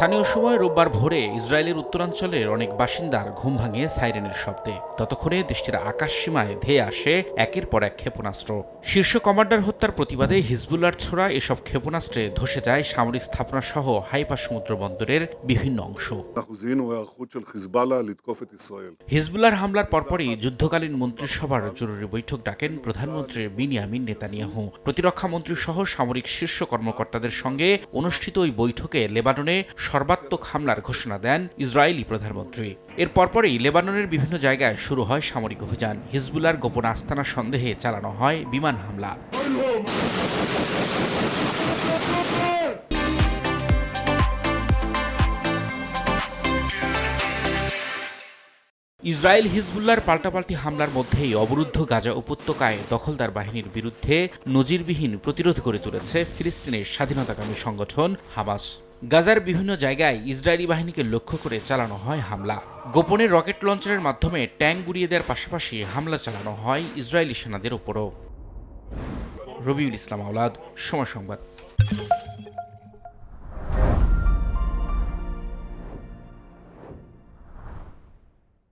স্থানীয় সময় রোববার ভোরে ইসরায়েলের উত্তরাঞ্চলের অনেক বাসিন্দার ঘুম ভাঙে সাইরেনের শব্দে। ততক্ষণে দেশটির আকাশসীমায় ধেয়ে আসে একের পর এক ক্ষেপণাস্ত্র। শীর্ষ কমান্ডার হত্যার প্রতিবাদে হিজবুল্লাহর ছোড়া এসব ক্ষেপণাস্ত্রে ধসে যায় সামরিক স্থাপনা সহ হাইফা সমুদ্র বন্দরের বিভিন্ন অংশ। হিজবুল্লাহর হামলার পরপরই যুদ্ধকালীন মন্ত্রিসভার জরুরি বৈঠক ডাকেন প্রধানমন্ত্রী বিনিয়ামিন নেতানিয়াহু। প্রতিরক্ষা মন্ত্রী সহ সামরিক শীর্ষ কর্মকর্তাদের সঙ্গে অনুষ্ঠিত ওই বৈঠকে লেবাননে সর্বাত্মক হামলার ঘোষণা দেন ইসরায়েলি প্রধানমন্ত্রী। এর পরপরই লেবাননের বিভিন্ন জায়গায় শুরু হয় সামরিক অভিযান। হিজবুল্লাহর গোপন আস্তানা সন্দেহে চালানো হয় বিমান হামলা। ইসরায়েল হিজবুল্লাহর পাল্টাপাল্টি হামলার মধ্যেই অবরুদ্ধ গাজা উপত্যকায় দখলদার বাহিনীর বিরুদ্ধে নজিরবিহীন প্রতিরোধ গড়ে তুলেছে ফিলিস্তিনের স্বাধীনতাকামী সংগঠন হামাস। গাজার বিভিন্ন জায়গায় ইসরায়েলি বাহিনীকে লক্ষ্য করে চালানো হয় হামলা। গোপনে রকেট লঞ্চারের মাধ্যমে ট্যাঙ্ক গুড়িয়ে দেওয়ার পাশাপাশি হামলা চালানো হয় ইসরায়েলি সেনাদের ওপরও। রবিউল ইসলাম আওলাদ, সময় সংবাদ।